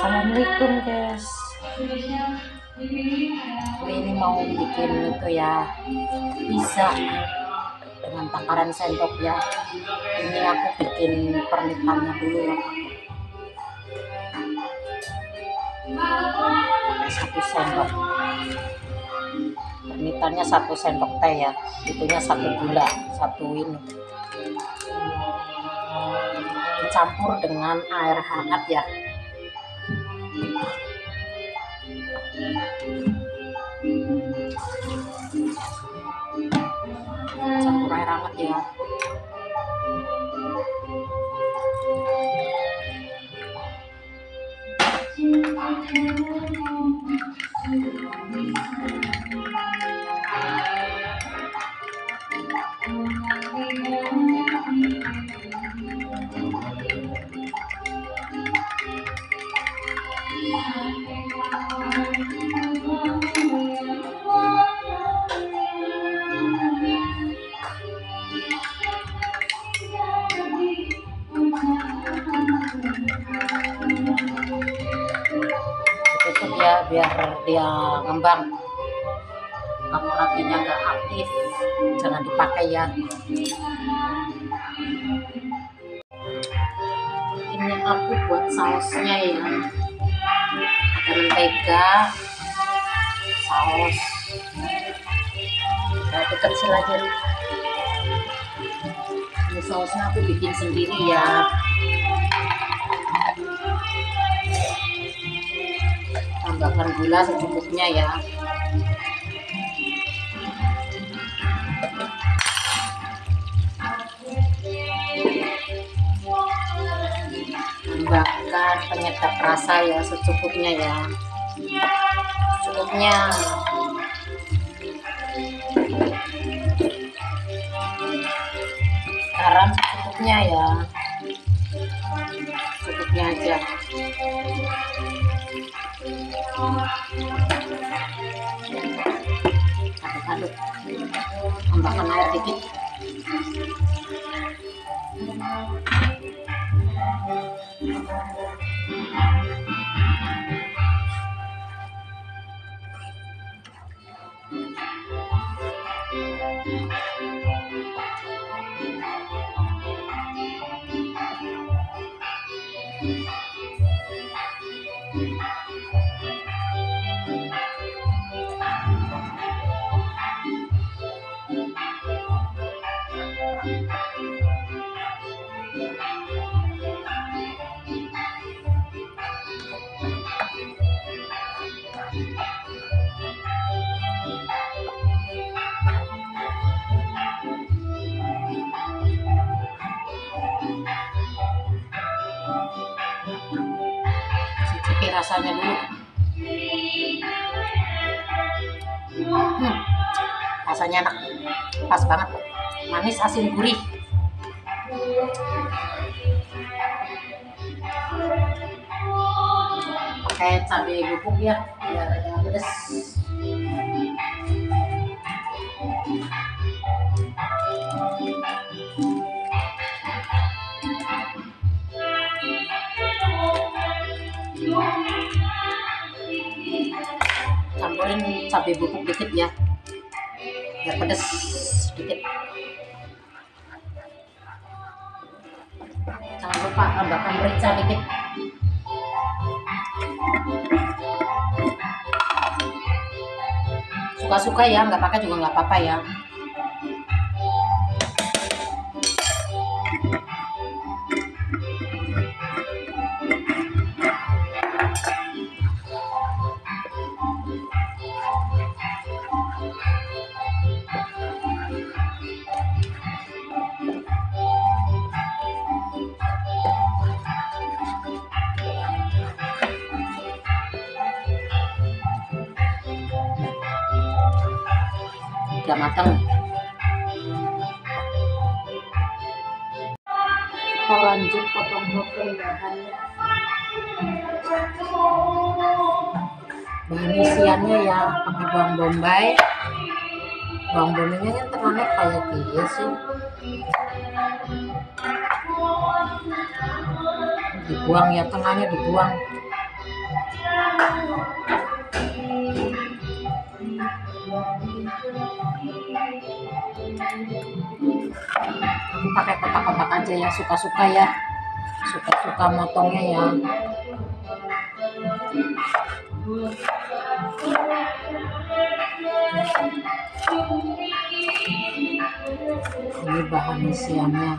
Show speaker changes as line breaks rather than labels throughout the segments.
Assalamualaikum guys. Ini mau bikin itu ya, pizza dengan takaran sendok ya. Ini aku bikin pernipannya dulu ya. Satu sendok. Pernipannya 1 sendok teh ya. Itunya 1 gula, 1 ini. Dicampur dengan air hangat ya. Campur air hangat ya. Tutup ya biar dia ngembang. Kalau apinya nggak aktif jangan dipakai ya. Ini aku buat sausnya ya, ada mentega, saus, kecil aja. Ini sausnya aku bikin sendiri ya. Tambahkan gula secukupnya ya. Tambahkan penyedap rasa ya secukupnya ya. Secukupnya. Garam secukupnya ya. Secukupnya aja. Aduk-aduk, tambahkan air dikit. Cicipi rasanya dulu. Rasanya enak, pas banget, manis asin gurih. Pakai cabai bubuk ya biar agak pedas. Campurin cabai bubuk dikit ya biar pedas sedikit. Jangan lupa tambahkan merica dikit. Suka-suka ya, nggak pakai juga nggak apa-apa ya. Udah matang. Kita lanjut potong-potong bahannya. Bahan isiannya ya pakai bawang bombay. Bawang bombaynya kan terlalu kayak dia sih. Dibuang ya, tengahnya dibuang. Aku pakai kotak-kotak aja ya, suka-suka ya, suka-suka motongnya ya. Ini bahan isiannya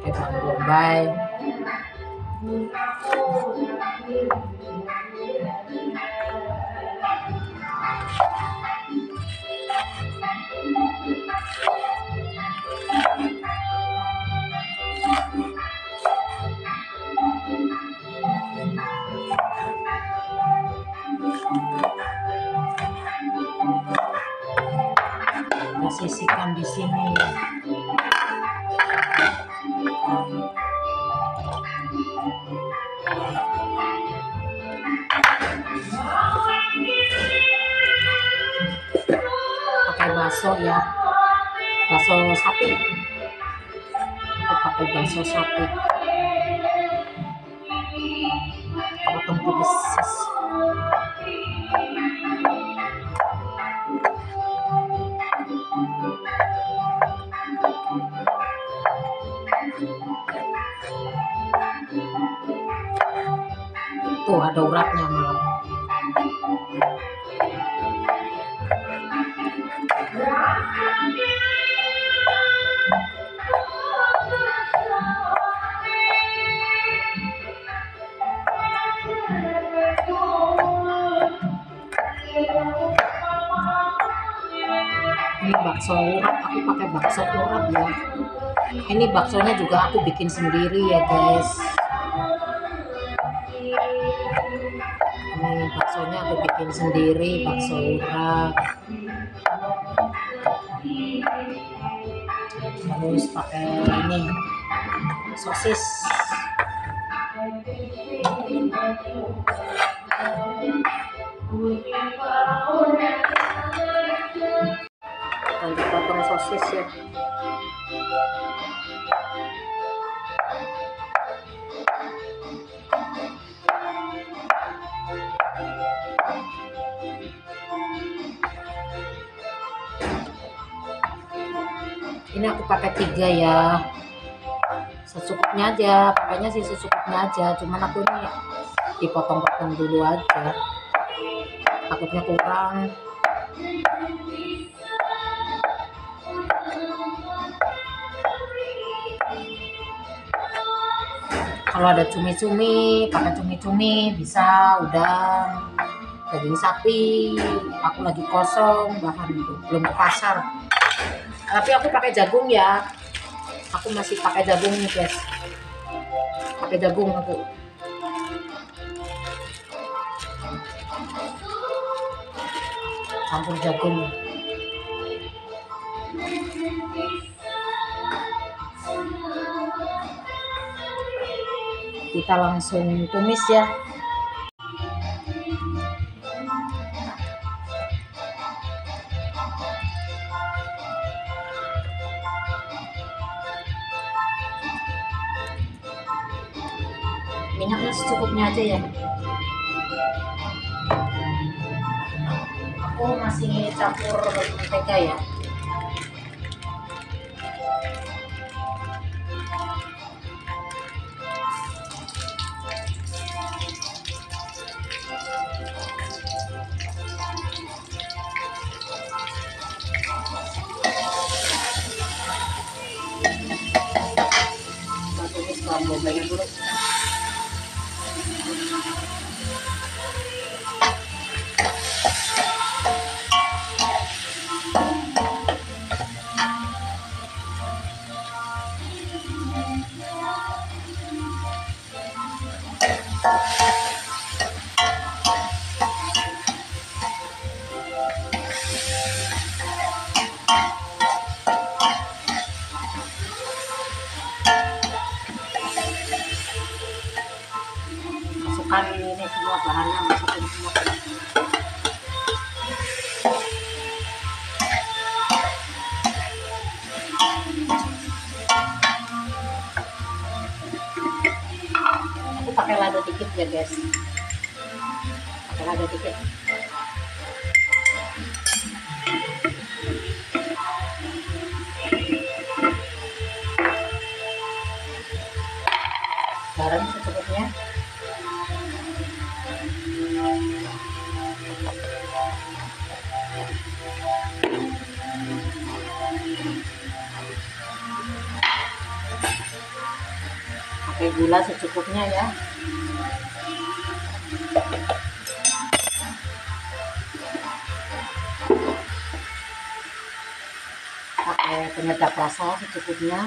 pakai bawang bombay, kita sisihkan di sini. Pakai bakso ya, bakso sapi. Aku pakai bakso sapi. Potong tipis. Tuh ada uratnya malam. Ini bakso urat, aku pakai bakso urat ya. Ini baksonya juga aku bikin sendiri ya guys. Ini baksonya aku bikin sendiri, bakso urat. Terus pakai ini sosis. Dan dipotong sosis ya. Ini aku pakai 3 ya, secukupnya aja, pakainya sih secukupnya aja, cuman aku ini dipotong-potong dulu aja, takutnya kurang. Kalau ada cumi-cumi, pakai cumi-cumi bisa, udang, daging sapi. Aku lagi kosong bahan itu, belum ke pasar. Tapi aku pakai jagung ya. Aku masih pakai jagung nih guys. Pakai jagung aku. Campur jagung. Kita langsung tumis ya. Minyaknya secukupnya aja ya. Aku masih campur mentega ya. Kita tumis bawang bombaynya dulu. Masukkan ini semua bahannya, masukin semua. Aku pakai lada dikit ya guys, pakai lada dikit. Garam secukupnya. Pakai gula secukupnya ya. Pakai penyedap rasa secukupnya.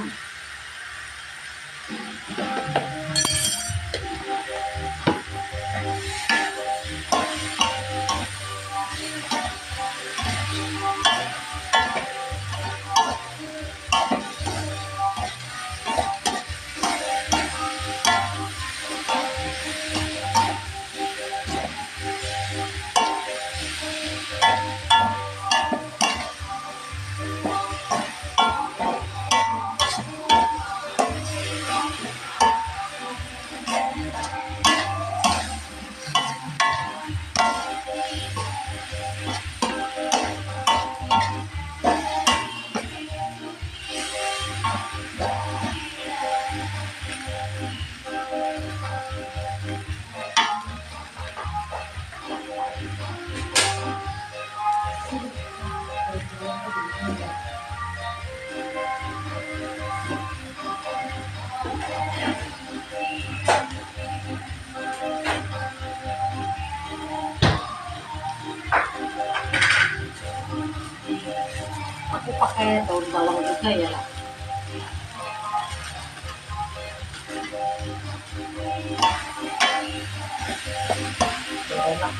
Aku pakai daun bawang juga ya. Enak.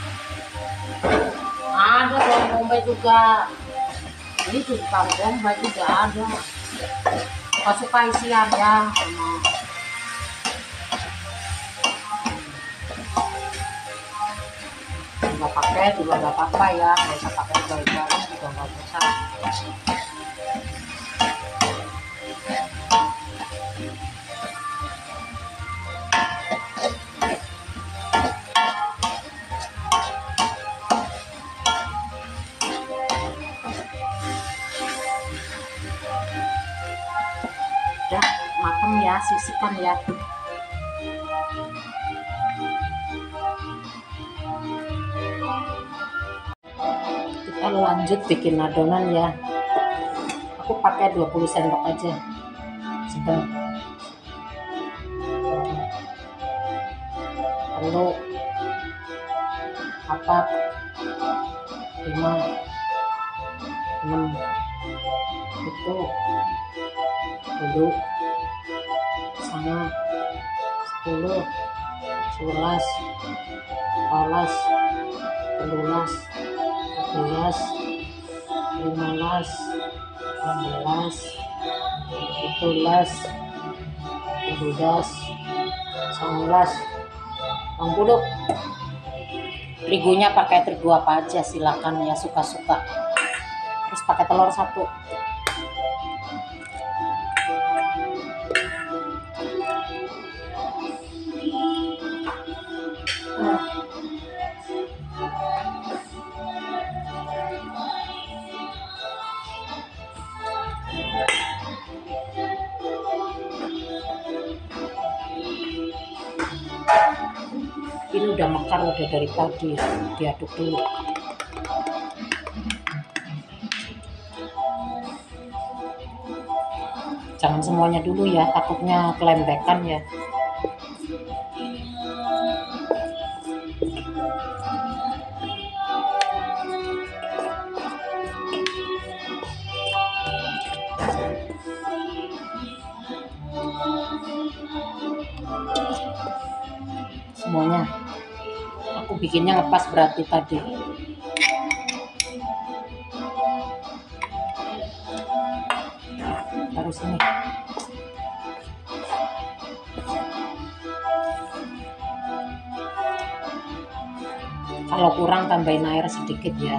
Ada bawang bombay juga. Ini juga bombay juga ada. Suka-suka isian ya. Nggak pakai juga nggak apa-apa ya, nggak usah pakai daun bawang juga nggak usah. Udah matang ya, sisihkan ya. Kita lanjut bikin adonan ya. Aku pakai 20 sendok aja, sedang. Telur 4, 5, 6 itu dulu sangat 10, 11, 12, 13, 14, 15, 16, 17, 18, 19, 20. Terigunya pakai terigu apa aja silakan ya, suka-suka. Terus pakai telur 1. Ini udah mekar udah dari tadi, diaduk dulu. Jangan semuanya dulu ya, takutnya kelembekan ya. Semuanya aku bikinnya ngepas berarti tadi. Taruh sini. Kalau kurang tambahin air sedikit ya,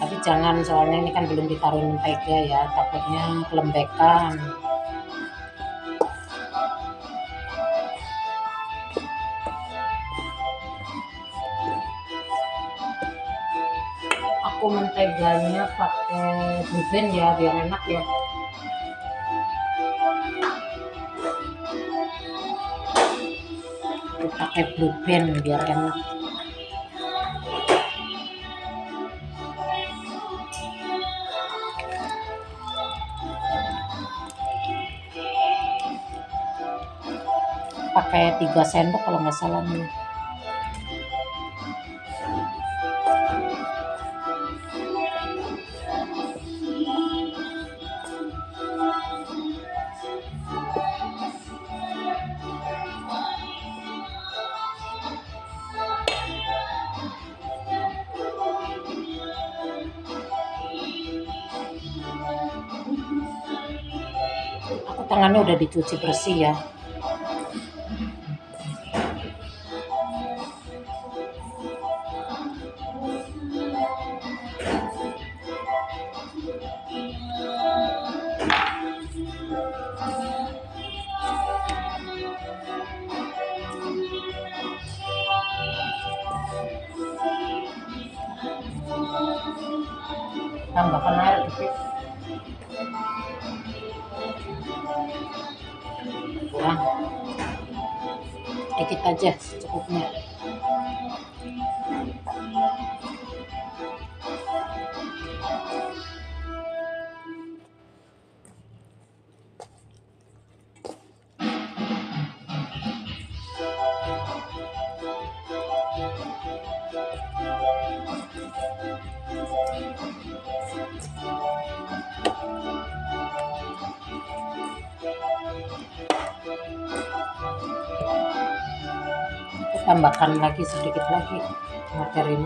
tapi jangan, soalnya ini kan belum ditaruh mentega ya, takutnya kelembekan. Aku menteganya pakai Blue Band ya biar enak ya. Aku pakai Blue Band biar enak. Pakai 3 sendok kalau nggak salah nih. Aku tangannya udah dicuci bersih ya. Tambahkan air dikit. Kurang. Dikit aja secukupnya. Tambahkan lagi sedikit lagi margarin.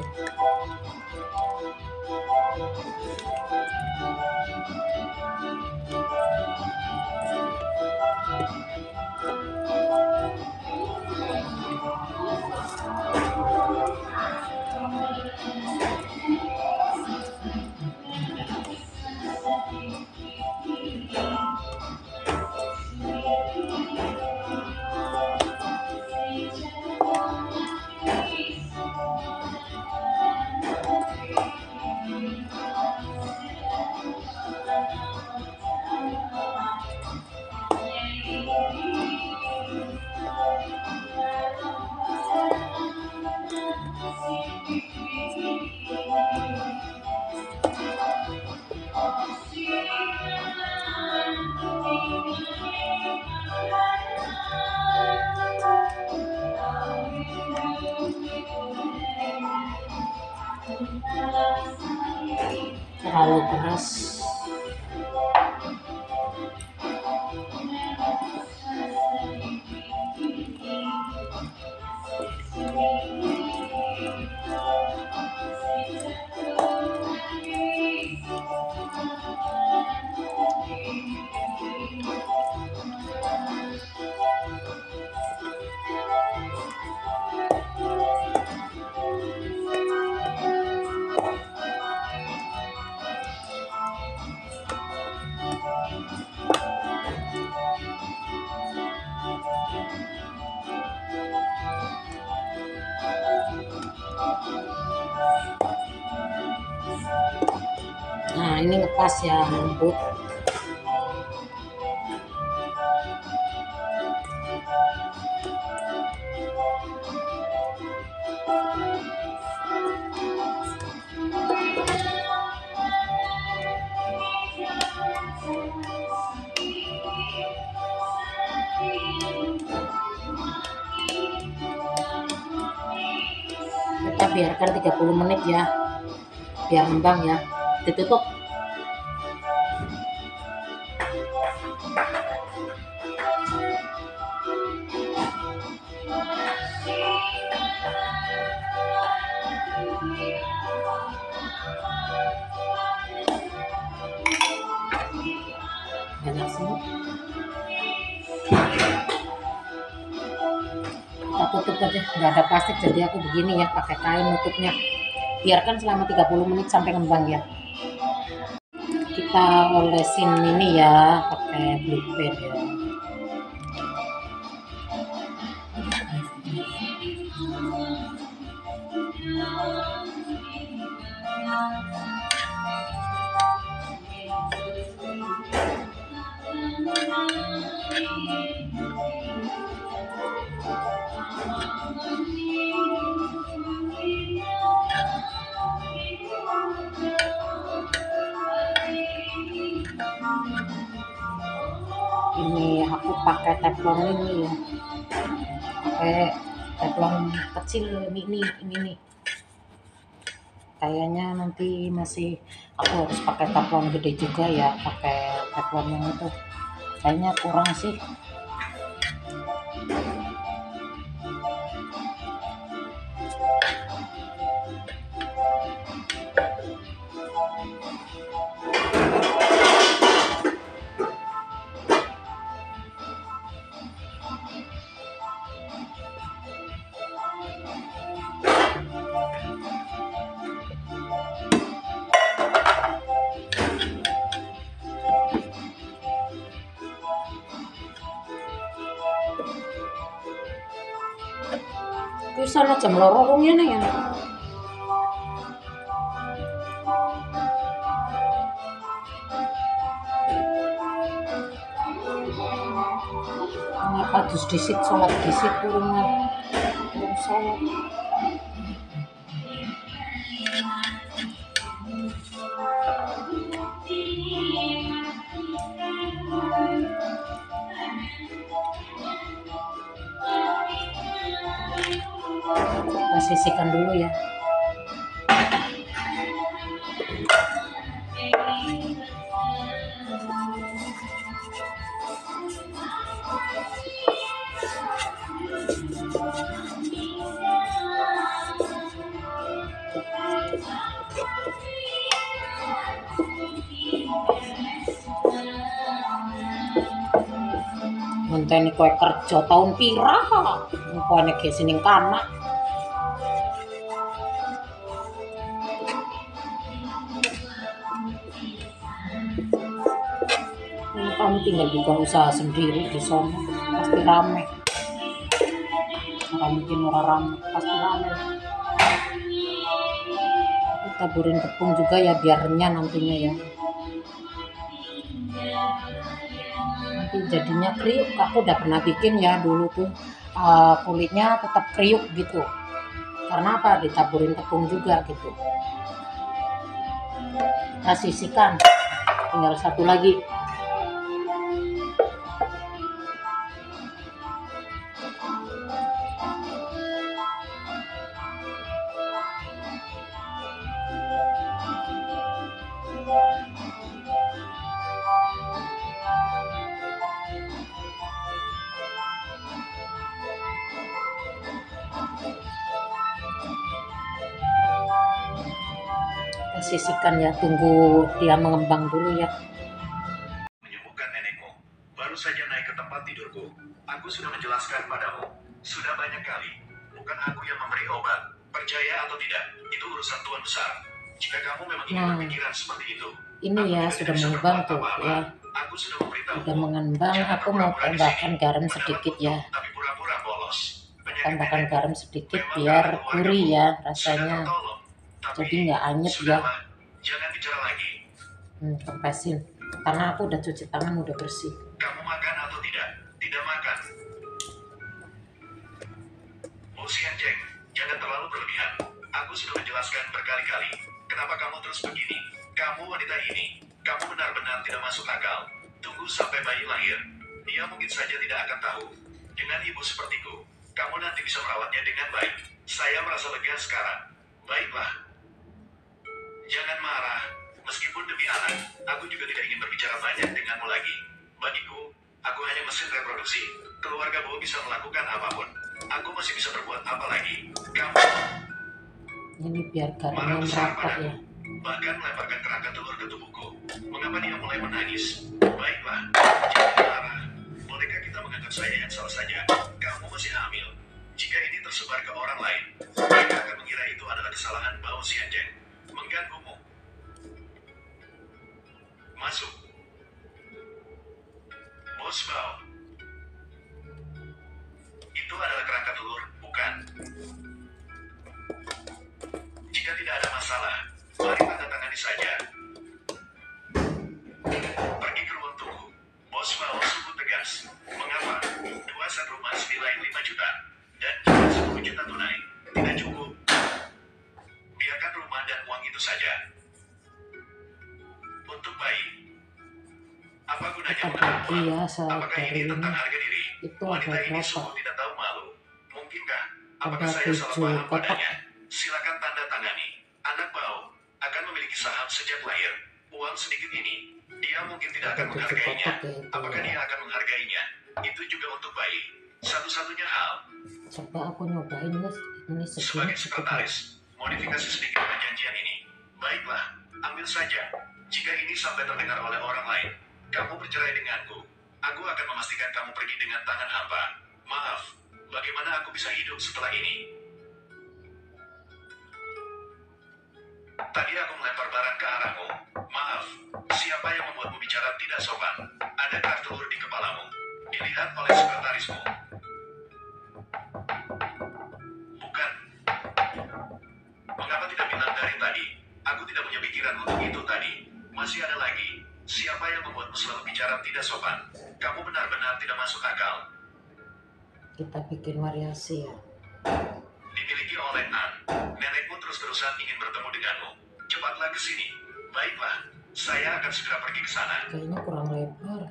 Terlalu keras. Nah, ini ngepas ya, lembut. Kita biarkan 30 menit ya, biar ngembang ya. Ditutup. Banyak semut. Kita tutup aja, nggak ada plastik, jadi aku begini ya, pakai kain nutupnya. Biarkan selama 30 menit sampai ngembang ya. Kita olesin ini ya, pakai Blue Band ya. Ini aku pakai teflon ini ya, pakai teflon kecil mini ini nih. Kayaknya nanti masih aku harus pakai teflon gede juga ya, pakai teflon yang itu kayaknya kurang sih. Sana jam loro wong ngene ya. Ngapa dus disit salat disit kurang salat. Kita sisihkan dulu ya. Ngenteni kowe kerja tahun pira? Kowe nek sing kana. Kamu tinggal buka usaha sendiri di sana, pasti rame. Nggak mungkin orang rame, pasti rame. Aku taburin tepung juga ya biar renyah nantinya ya. Nanti jadinya kriuk. Aku udah pernah bikin ya dulu tuh kulitnya tetap kriuk gitu. Karena apa? Ditaburin tepung juga gitu. Kita sisihkan. Tinggal satu lagi. Sisihkan ya, tunggu dia mengembang dulu ya.
Menyembuhkan nenekmu. Baru saja naik ke tempat tidurku. Aku sudah menjelaskan padamu. Sudah banyak kali. Bukan aku yang memberi obat. Percaya atau tidak, itu urusan Tuhan besar. Jika kamu memang ingin berpikiran seperti itu.
Ini ya sudah mengembang tuh ya.
Aku sudah memberitahu.
Sudah mengembang. Aku mau tambahkan garam sedikit ya.
Tapi pura-pura bolos.
Tambahkan garam sedikit biar gurih ya rasanya. Jadi nggak anyep ya.
Jangan bicara lagi.
Kepesin. Karena aku udah cuci tangan, udah bersih.
Kamu makan atau tidak? Tidak makan. Musian Jack, jangan terlalu berlebihan. Aku sudah menjelaskan berkali-kali. Kenapa kamu terus begini? Kamu wanita ini. Kamu benar-benar tidak masuk akal. Tunggu sampai bayi lahir. Dia mungkin saja tidak akan tahu. Dengan ibu sepertiku, kamu nanti bisa merawatnya dengan baik. Saya merasa lega sekarang. Baiklah. Jangan marah. Meskipun demi anak, aku juga tidak ingin berbicara banyak denganmu lagi. Bagiku, aku hanya mesin reproduksi. Keluarga Bo bisa melakukan apapun. Aku masih bisa berbuat apa lagi? Kamu
ini biar garamnya merata ya.
Bahkan melemparkan kerangka telur ke tubuhku. Mengapa dia mulai menangis? Baiklah, jangan marah. Bolehkah kita menganggap saya yang salah saja? Kamu masih hamil. Jika ini tersebar ke orang lain, mereka akan mengira itu adalah kesalahan Bao Xianzheng. Mengganggumu. Masuk. Bos Bao. Itu adalah kerangka telur, bukan? Jika tidak ada masalah, Mari tanda tangani saja. Pergi ke ruang tunggu. Bos Mao sungguh tegas. Mengapa? 2 set rumah senilai 5 juta. Dan juga 10 juta tunai. Tidak cukup. Biarkan rumah dan uang itu saja. Untuk bayi. Apa gunanya
Bukan
mengenal
lagi
uang?
ya,
Apakah
dari
ini tentang
ini
harga diri?
itu
Wanita
ada
ini
berapa?
sungguh tidak tahu malu. Mungkinkah? Apakah
Ada
saya salah
7
paham
kotak.
padanya? Silakan tanda tangani. Anak Bao akan memiliki saham sejak lahir. Uang sedikit ini, dia mungkin tidak
Ada
akan
7
menghargainya.
kotak ya itu.
Apakah dia akan menghargainya? Itu juga untuk bayi. Satu-satunya hal,
Coba aku nyobain guys, ini segini
sebagai
cukup nggak?
sekretaris, modifikasi sedikit perjanjian ini. Baiklah, ambil saja. Jika ini sampai terdengar oleh orang lain, kamu bercerai denganku. Aku akan memastikan kamu pergi dengan tangan hampa. Maaf, bagaimana aku bisa hidup setelah ini? Tadi aku melempar barang ke arahmu. Maaf, siapa yang membuatmu bicara tidak sopan? Ada kerak telur di kepalamu. Dilihat oleh sekretarismu. Bukan. Mengapa tidak bilang dari tadi? Aku tidak punya pikiran untuk itu tadi. Masih ada lagi. Siapa yang membuatmu selalu bicara tidak sopan? Kamu benar-benar tidak masuk akal.
Kita bikin variasi ya.
Dimiliki oleh An. Nenekmu terus-terusan ingin bertemu denganmu. Cepatlah ke sini. Baiklah, saya akan segera pergi ke sana.
Kayaknya kurang lebar.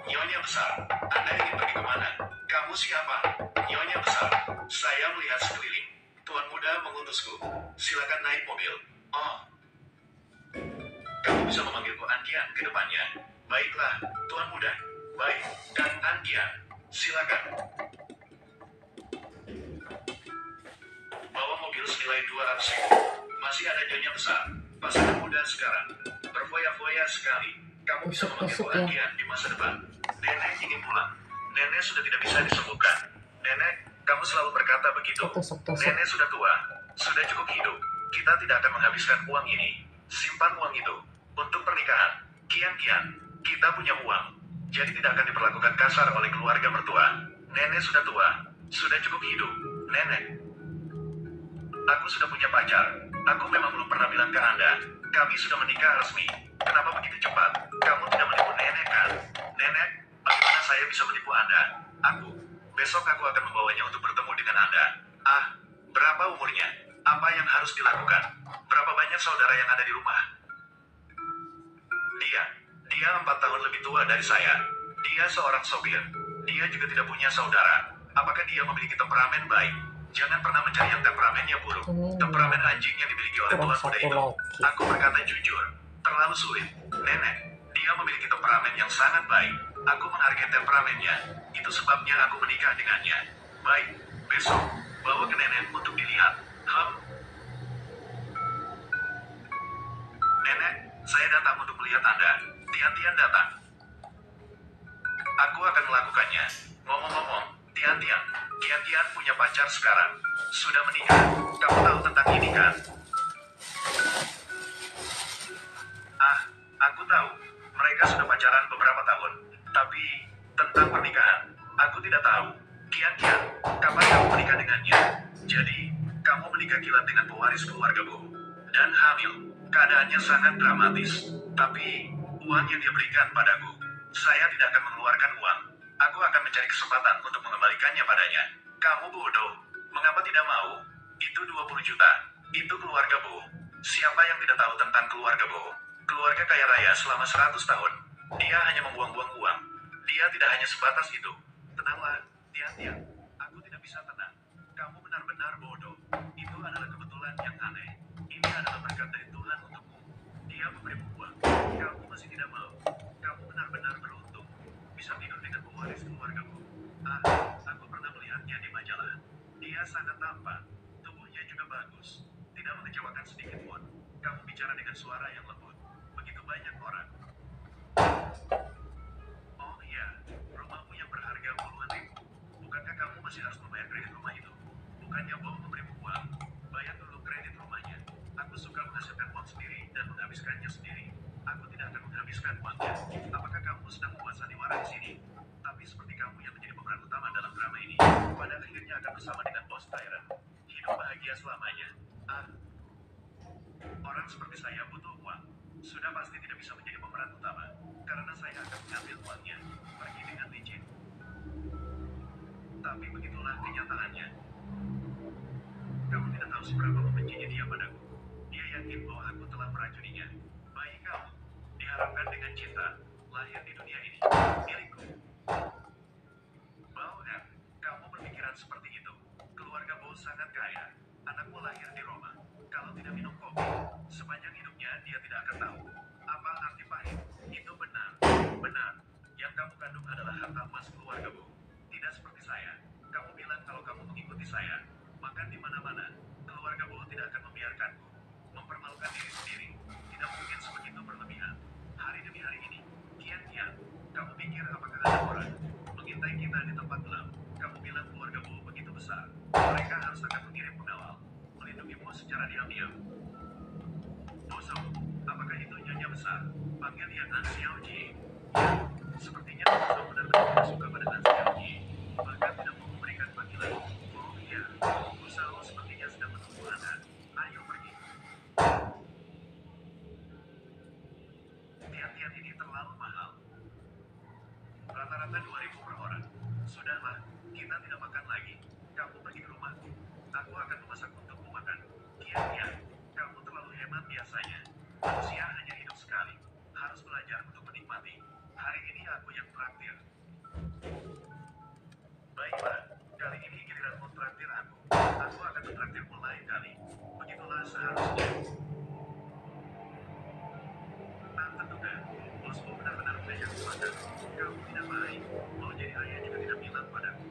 Nyonya besar, Anda ingin pergi kemana? Kamu siapa? Nyonya besar, saya melihat sekeliling. Tuan muda mengutusku. Silakan naik mobil. Oh, kamu bisa memanggilku Antian ke depannya. Baiklah, Tuan muda. Baik, dan Antian. Silakan. Bawa mobil senilai 200.000. Masih ada nyonya besar. Pasangan muda sekarang. Berfoya-foya sekali. Kamu bisa memanggilku
Tusuk-tusuk ya.
Antian di masa depan. Nenek ingin pulang. Nenek sudah tidak bisa disembuhkan. Nenek, kamu selalu berkata begitu.
Tusuk-tusuk.
Nenek sudah tua. Sudah cukup hidup. Kita tidak akan menghabiskan uang ini. Simpan uang itu. Untuk pernikahan. Kian-kian. Kita punya uang. Jadi tidak akan diperlakukan kasar oleh keluarga mertua. Nenek sudah tua. Sudah cukup hidup. Nenek. Aku sudah punya pacar. Aku memang belum pernah bilang ke Anda. Kami sudah menikah resmi. Kenapa begitu cepat? Kamu tidak menipu nenek kan? Nenek, bagaimana saya bisa menipu Anda? Besok aku akan membawanya untuk bertemu dengan Anda. Ah, berapa umurnya? Apa yang harus dilakukan? Berapa banyak saudara yang ada di rumah? Dia 4 tahun lebih tua dari saya. Dia seorang sopir. Dia juga tidak punya saudara. Apakah dia memiliki temperamen baik? Jangan pernah mencari yang temperamennya buruk. Temperamen anjing yang dimiliki oleh tuan muda itu. Aku berkata jujur, terlalu sulit. Nenek, dia memiliki temperamen yang sangat baik. Aku menghargai temperamennya. Itu sebabnya aku menikah dengannya. Baik, besok, bawa ke nenek untuk dilihat. Nenek, saya datang untuk melihat Anda. Tian-Tian datang. Aku akan melakukannya. Ngomong-ngomong, Tian-Tian, Tian-Tian punya pacar sekarang. Sudah menikah. Kamu tahu tentang ini kan? Ah, aku tahu. Mereka sudah pacaran beberapa tahun. Tapi, tentang pernikahan, aku tidak tahu. Kian-Kian, kapan kamu menikah dengannya? Jadi, kamu menikah kilat dengan pewaris keluargamu. Dan hamil. Keadaannya sangat dramatis. Tapi, uang yang dia berikan padaku, saya tidak akan mengeluarkan uang. Aku akan mencari kesempatan untuk mengembalikannya padanya. Kamu bodoh. Mengapa tidak mau? Itu 20 juta. Itu keluarga Bo. Siapa yang tidak tahu tentang keluarga Bo? Keluarga kaya raya selama 100 tahun. Dia hanya membuang-buang uang. Dia tidak hanya sebatas itu. Tenanglah, Tian-Tian. Aku tidak bisa tenang. Kamu benar-benar bodoh. Itu adalah kebetulan yang aneh. Ini adalah berkat dari Tuhan untukmu. Dia memberimu uang. Kamu masih tidak mau. Kamu benar-benar beruntung. Bisa tidur dengan pewaris keluargamu. Ah, aku pernah melihatnya di majalah. Dia sangat tampan. Tubuhnya juga bagus. Tidak mengecewakan sedikit pun. Kamu bicara dengan suara yang lembut. Begitu banyak orang. Oh iya, rumahmu yang berharga puluhan ribu. Bukankah kamu masih harus membayar kredit rumah itu? Bukannya Bob memberimu uang? Bayar dulu kredit rumahnya. Aku suka menghasilkan uang sendiri dan menghabiskannya sendiri. Aku tidak akan menghabiskan uangnya. Apakah kamu sedang membuat sandiwara di sini? Tapi seperti kamu yang menjadi pemeran utama dalam drama ini, pada akhirnya akan bersama dengan Bos Tyrant. Hidup bahagia selamanya. Ah, Orang seperti saya butuh uang. Sudah pasti tidak bisa menjadi pemeran utama, karena saya akan mengambil uangnya, pergi dengan licin. Tapi begitulah kenyataannya. Kamu tidak tahu seberapa membencinya dia padaku. Dia yakin bahwa aku telah meracuninya. Bayi kamu, diharapkan dengan cinta, lahir di dunia ini, milikku. Bao M, kamu berpikiran seperti itu. Keluarga Bo sangat kaya. Anakmu lahir di Roma. Kalau tidak minum kopi, sepanjang hidupnya dia tidak akan tahu apa arti pahit. Itu benar. Benar. Yang kamu kandung adalah harta emas keluarga Bo. Tidak seperti saya. Kamu bilang kalau kamu mengikuti saya, makan di mana-mana. Keluarga Bo tidak akan membiarkanku mempermalukan diri sendiri. Tidak mungkin sebegitu berlebihan. Hari demi hari ini, kian-kian, kamu pikir apakah ada orang mengintai kita di tempat gelap? Kamu bilang keluarga Bo begitu besar. Mereka harus akan mengirim pengawal, melindungimu secara diam-diam. Boso, apakah itu nyonya besar? Panggil dia An Xiaoji. Ya, sepertinya Boso benar-benar tidak suka pada An Xiaoji. Bahkan tidak mau memberikan panggilan. Oh iya, Boso sepertinya sedang menunggu Anda. Ayo pergi. Tiap-tiap ini terlalu mahal. Rata-rata 2.000 per orang. Sudahlah, kita tidak makan lagi. Kamu pergi ke rumahku. Aku akan memasak untukmu makan. Kian-kian, kamu terlalu hemat biasanya. Manusia hanya hidup sekali. Harus belajar untuk menikmati. Hari ini aku yang traktir. Baiklah, kali ini giliranmu traktir aku. Aku akan mentraktirmu lain kali. Begitulah seharusnya. Tak terduga, bosmu benar-benar mengajakku makan. Kamu tidak baik. Mau jadi ayah juga tidak bilang padaku.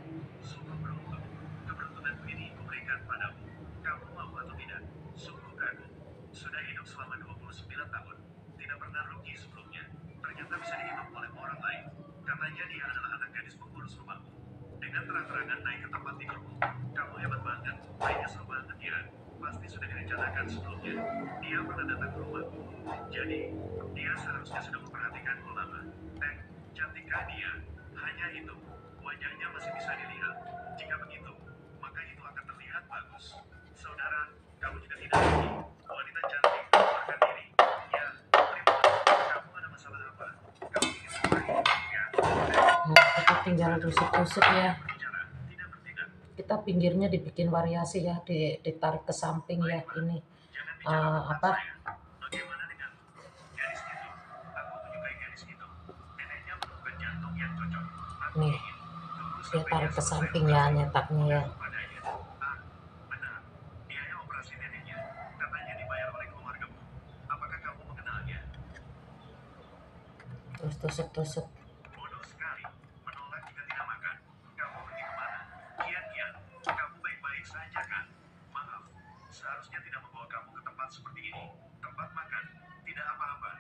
Sungguh beruntung. Keberuntungan ini kuberikan padamu. Kamu mau atau tidak? Sungguh kagum. Sudah hidup selama 29 tahun. Tidak pernah rugi sebelumnya. Ternyata bisa dihidup oleh orang lain. Katanya dia adalah anak gadis pengurus rumahmu. Dengan terang-terangan naik ke tempat tidurmu. Kamu hebat banget. Kayaknya seru banget ya. Pasti sudah direncanakan sebelumnya. Dia pernah datang ke rumahku. Jadi, dia seharusnya sudah memperhatikanku lama. Cantikkah dia? Hanya itu. Wajahnya masih bisa dilihat. Jika begitu, maka itu akan terlihat bagus. Saudara, kamu juga tidak rugi. Wanita cantik, keluarkan diri. Ya, terima kasih. Kamu ada masalah apa? Kamu ingin bermain? Ya.
Kita tinggal tusuk-tusuk ya.
Berbicara, tidak bertindak.
Kita pinggirnya dibikin variasi ya, ditarik ke samping ya ini.
Jangan bicara tentang
Apa?
saya. Bagaimana dengan gadis itu? Aku menyukai gadis itu. Neneknya menemukan jantung yang cocok. Aku
Nih,
ingin tunggu
dia
sampai
tarik
dia
ke
selesai
samping ya,
operasi.
nyetaknya ya.
Kamu padanya. Ah, benar. Biaya operasi neneknya katanya dibayar oleh keluargamu. Apakah kamu mengenalnya?
Terus tusuk-tusuk.
Bodoh sekali. Menolak jika tidak makan. Kamu pergi kemana? Kian-kian. Kamu baik-baik saja kan? Maaf. Seharusnya tidak membawa kamu ke tempat seperti ini. Tempat makan. Tidak apa-apa.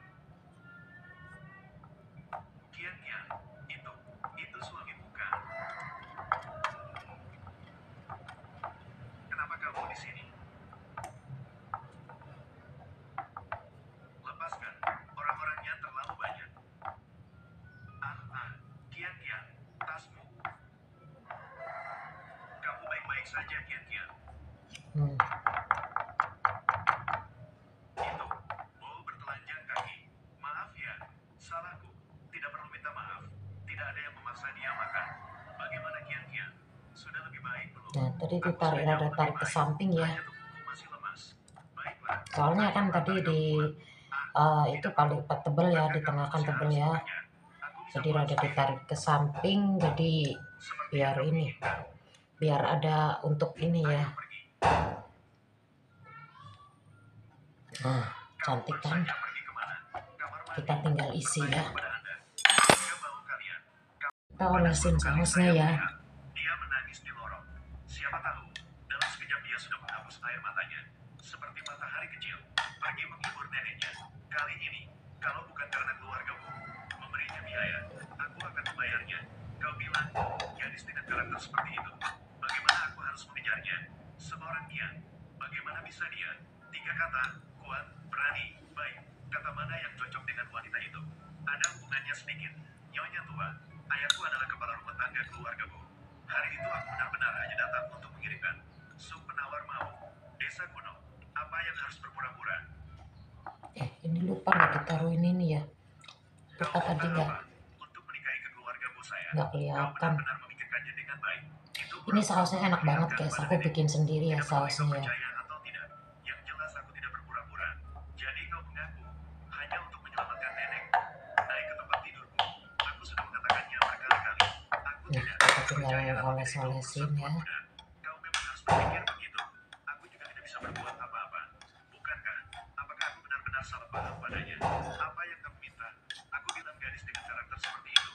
Kian-kian. Itu suami bukan? Kenapa kamu di sini? Lepaskan. Orang-orangnya terlalu banyak. Kian-kian. Tasmu. Kamu baik-baik saja, Kian-kian.
Hmm.
Itu. Bo bertelanjang kaki. Maaf ya. Salahku. Tidak perlu minta maaf. Tidak ada yang memaksa dia makan. Bagaimana Kian-kian? Sudah lebih baik belum?
Nah, tadi
Aku
ditarik,
sudah jauh
ada
lebih
tarik ke
baik.
samping ya.
Hanya tubuhku masih lemas. Baiklah.
Soalnya kan
Ayo,
tadi
kamu
di
kuat.
itu paling tebel ya, di tengah kan tebel ya. Jadi rada ditarik ke samping, jadi biar ini, biar ada untuk ini ya. Nah, cantik kan? Kita tinggal isi ya. Kita olesin sausnya ya.
Dia menangis di lorong. Siapa tahu, dalam sekejap dia sudah menghapus air matanya. Seperti matahari kecil, pergi menghibur neneknya. Kali ini, kalau bukan karena keluargamu memberinya biaya, aku akan membayarnya. Kau bilang, gadis dengan karakter seperti itu. Bagaimana aku harus mengejarnya? Seorang dia. Bagaimana bisa dia? 3 kata, kuat, berani, baik. Kata mana yang cocok dengan wanita itu? Ada hubungannya sedikit. Nyonya tua, ayahku adalah kepala rumah tangga keluargamu. Hari itu aku benar-benar hanya datang untuk mengirimkan sup penawar mau. Desa kuno. Apa yang harus berpura-pura?
Ini lupa nggak ditaruhin ini ya. Lupa tadi
Untuk menikahi ke keluarga bos saya,
nggak
kau
kelihatan.
benar-benar memikirkannya dengan baik. Itu
Ini
pura-pura
sausnya enak banget
memperlihatkan
guys.
pada
Aku
nenekku.
bikin sendiri ya
Tidak peduli kau
sausnya ya.
percaya atau tidak. Yang jelas aku tidak berpura-pura. Jadi kau mengaku hanya untuk menyelamatkan nenekku. Naik ke tempat tidurku. Aku sudah mengatakannya berkali-kali. Aku
Nah,
tidak
kita
percaya
tinggal
atau tidak kau
oles-olesin
perempuan
ya.
muda. Kau memang harus berpikir begitu. Aku juga tidak bisa berbuat apa-apa. Bukankah? Apakah aku benar-benar salah paham padanya? Apa yang kamu minta? Aku bilang gadis dengan karakter seperti itu.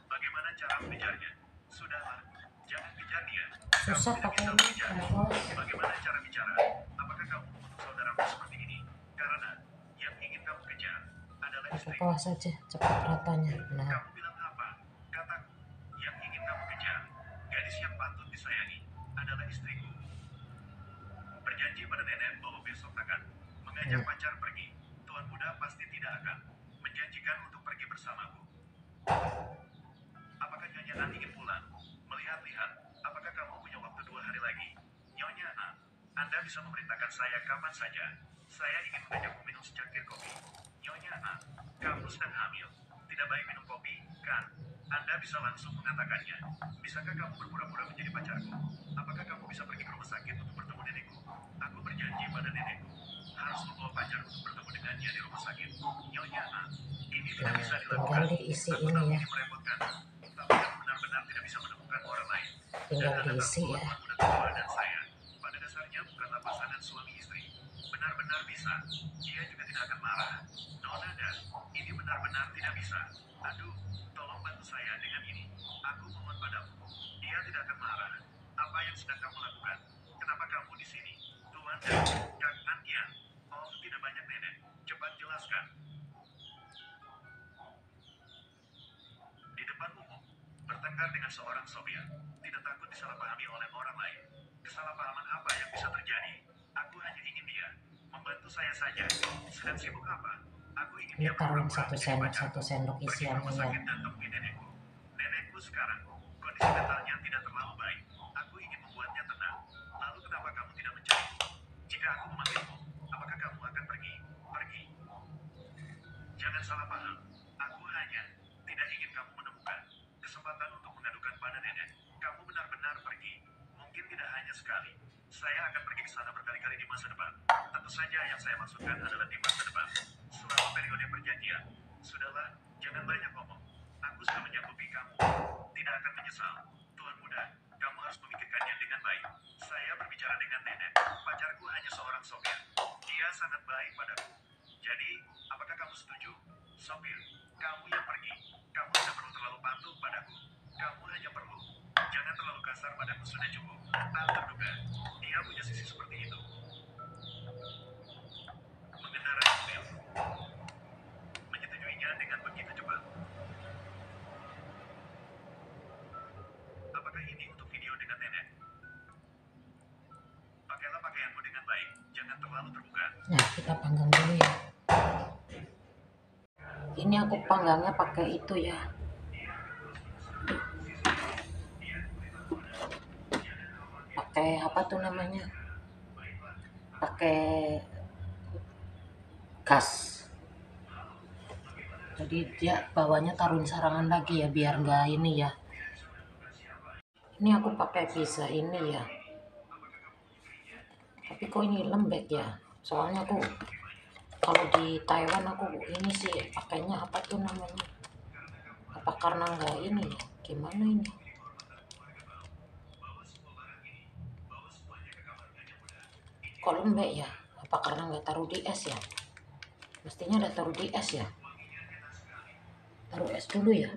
Bagaimana cara mengejarnya? Sudahlah, jangan kejar dia. Kamu
Susah
tidak
pakai
bisa
ini
mengejar.
kompos.
Bagaimana cara bicara? Apakah kamu mengutuk saudaramu seperti ini? Karena yang ingin kamu kejar adalah
Pakai
istrimu.
kuah saja, cepat ratanya. Nah,
Kamu bilang apa? Kataku, yang ingin kamu kejar, gadis yang patut disayangi, adalah istriku. Berjanji pada nenek bahwa besok akan mengajak
nah.
pacar pergi. Tuan muda pasti tidak akan menjanjikan untuk pergi bersamaku. Apakah Nyonya An ingin pulang? Melihat-lihat, apakah kamu punya waktu 2 hari lagi? Nyonya An, Anda bisa memerintahkan saya kapan saja. Saya ingin mengajakmu minum secangkir kopi. Nyonya An, kamu sedang hamil. Tidak baik minum kopi, kan? Anda bisa langsung mengatakannya. Bisakah kamu berpura-pura menjadi pacarku? Apakah kamu bisa pergi ke rumah sakit untuk bertemu nenekku? Aku berjanji pada nenekku. Harus membawa pacar untuk bertemu dengannya di rumah sakit. Nyonya An, ini tidak bisa dilakukan.
Tinggal diisi
Aku
ini
tahu
ya.
ini merepotkan. Tapi kamu benar-benar tidak bisa menemukan orang lain.
Tinggal
Dan Anda tahu
diisi
bahwa
ya.
Tuan muda tua dan saya pada dasarnya bukanlah pasangan suami istri. Benar-benar bisa. Dia juga tidak akan marah. Nona dan ini benar-benar tidak bisa. Aduh, tolong bantu saya dengan ini. Aku mohon padamu. Dia tidak akan marah. Apa yang sedang kamu lakukan? Kenapa kamu di sini? Tuan dan Kak Antian. Oh, tidak banyak nenek. Cepat jelaskan. Di depan umum, bertengkar dengan seorang sopir, tidak takut disalahpahami oleh orang lain. Kesalahpahaman apa yang bisa terjadi? Aku hanya ingin dia membantu saya saja. Sedang sibuk apa? Aku ingin
Ini
dia
taruhin
berpura-pura menjadi
satu
pacarku.
sendok
Pergi ke
isiannya
rumah
ya.
sakit dan temui nenekku. Nenekku sekarang, kondisi mentalnya tidak terlalu baik. Aku ingin membuatnya tenang. Lalu kenapa kamu tidak mencariku? Jika aku memanggilmu, apakah kamu akan pergi? Pergi. Jangan salah paham. Aku hanya tidak ingin kamu menemukan kesempatan untuk mengadukan pada nenek. Kamu benar-benar pergi. Mungkin tidak hanya sekali. Saya akan pergi ke sana berkali-kali di masa depan. Tentu saja yang saya maksudkan adalah di masa depan. Selama periode perjanjian. Sudahlah, jangan banyak ngomong. Aku sudah menyanggupi kamu. Tidak akan menyesal. Tuan muda, kamu harus memikirkannya dengan baik. Saya berbicara dengan nenek. Pacarku hanya seorang sopir. Dia sangat baik padaku. Jadi, apakah kamu setuju? Sopir, kamu yang pergi. Kamu tidak perlu terlalu patuh padaku. Kamu hanya perlu. Jangan terlalu kasar padaku, sudah cukup. Tak terduga. Dia punya sisi seperti itu. Mengendarai mobil. Menyetujuinya dengan begitu cepat. Apakah ini untuk video dengan nenek? Pakailah pakaianmu dengan baik. Jangan terlalu terbuka.
Nah, kita panggang dulu ya. Ini aku panggangnya pakai itu ya. Pakai apa tuh namanya? Pakai gas. Jadi dia bawahnya taruhin sarangan lagi ya biar nggak ini ya. Ini aku pakai pizza ini ya. Tapi kok ini lembek ya? Soalnya aku kalau di Taiwan aku ini sih pakainya apa tuh namanya? Apa karena nggak ini ya? Gimana ini? Kok lembek ya? Apa karena nggak taruh di es ya? Mestinya udah taruh di es ya. Taruh es dulu ya.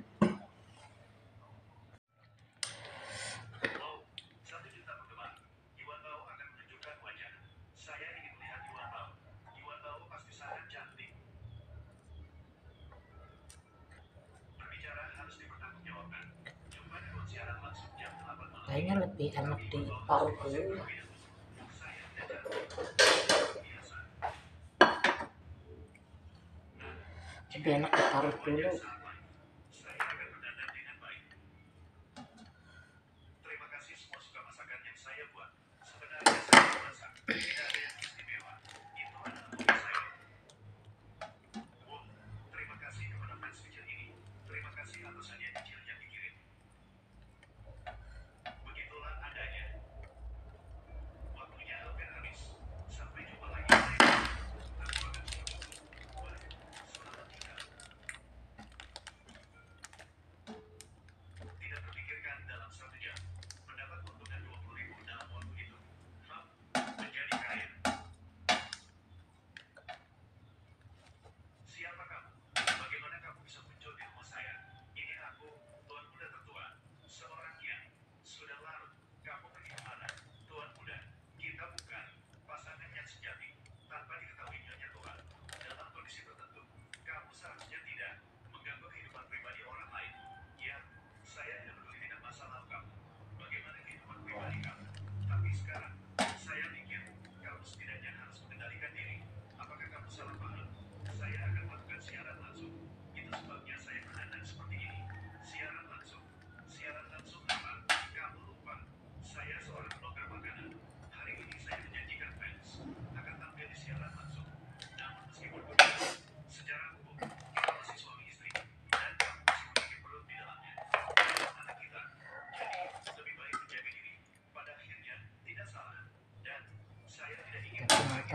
Kayaknya lebih enak di parut dulu ya. Lebih enak diparut dulu.
Terima kasih semua suka masakan yang saya buat. Sebenarnya saya masak. Tidak ada yang istimewa. Itu adalah hobi saya.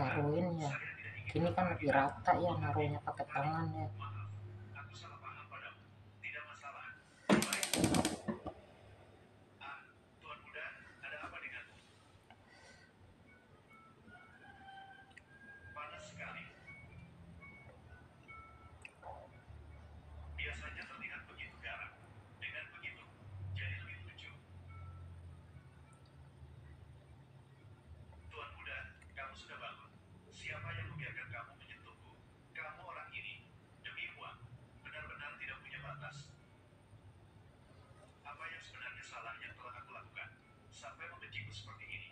taruhin ya gini kan lebih rata ya, naruhnya pakai tangan ya.
Aku salah paham padamu. Tidak masalah. Tuan muda, ada apa denganmu? Panas sekali. Biasanya terlihat begitu garam. Dengan begitu, jadi lebih lucu. Tuan muda, kamu sudah bangun. Siapa yang membiarkan kamu menyentuhku? Kamu orang ini, demi uang, benar-benar tidak punya batas. Apa yang sebenarnya salah yang telah aku lakukan? Sampai membenciku seperti ini.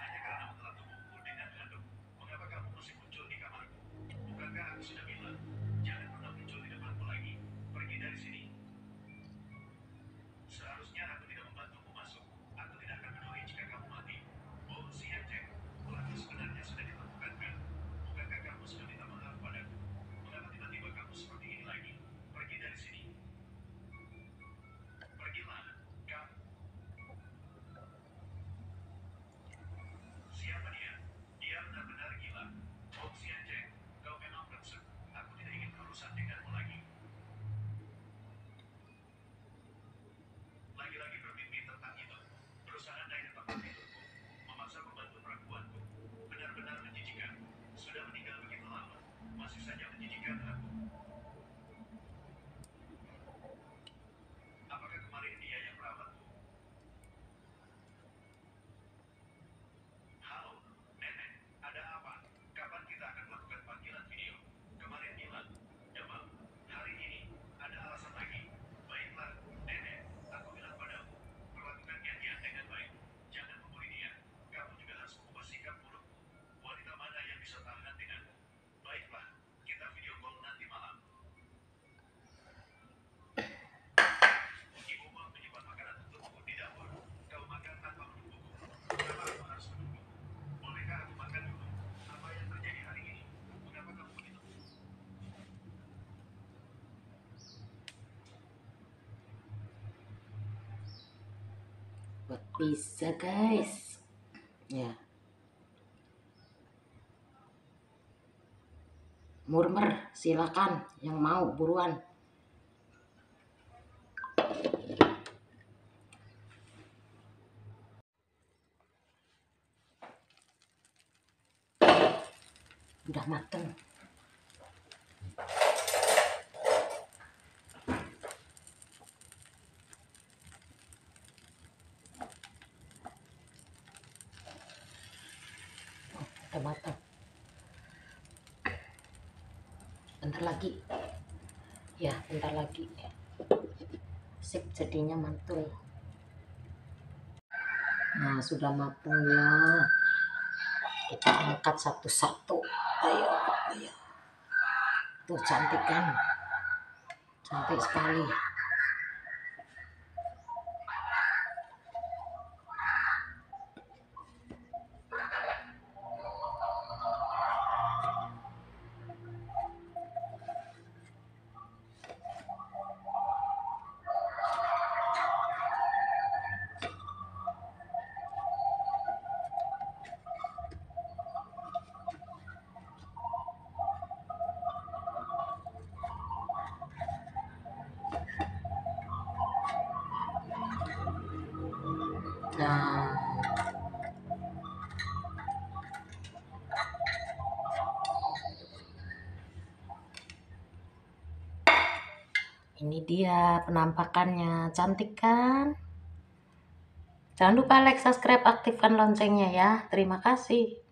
Hanya karena menelan tubuhku dengan handuk. Mengapa kamu masih muncul di kamarku? Bukankah aku sudah bilang, jangan pernah muncul di depanku lagi. Pergi dari sini. Seharusnya aku tidak membantumu masuk. Aku tidak akan peduli jika kamu mati. Oh, si Jack, pelaku sebenarnya sudah ditemukan kan? Bukankah kamu sudah minta maaf padaku? Mengapa tiba-tiba kamu seperti ini lagi? Pergi dari sini. Pergilah, kamu. Siapa dia? Dia benar-benar gila. Oh, si Jack, kau memang brengsek. Aku tidak ingin berurusan denganmu lagi. Lagi-lagi bermimpi tentang itu. Berusaha naik ke tempat tidurku. Memaksa membantu perempuanku. Benar-benar menjijikan. Sudah meninggal begitu lama. Masih saja menjijikan aku. Apakah kemarin dia yang merawatku? Halo, Nenek. Ada apa? Kapan kita akan melakukan panggilan video? Kemarin bilang, demam. Hari ini, ada alasan lagi. Baiklah, Nenek. Aku bilang padamu, perlakukan Yan dengan baik. Jangan memulai dia. Kamu juga harus mengubah sikap burukmu. Wanita mana yang bisa tahan denganmu? Baiklah, kita video call nanti malam. Ibumu menyimpan makanan untukmu di dapur. Kau makan tanpa menungguku. Kenapa aku harus menunggu? Bolehkah aku makan dulu? Apa yang terjadi hari ini? Mengapa kamu begitu?
Buat pizza guys ya, murmer silakan yang mau buruan. Udah mateng. Udah mateng. Bentar lagi. Ya, bentar lagi. Sip, jadinya mantul. Nah, sudah mateng ya. Kita angkat satu-satu. Ayo, ayo. Tuh cantik kan? Cantik sekali. Nah, ini dia penampakannya, cantik kan? Jangan lupa like, subscribe, aktifkan loncengnya ya. Terima kasih.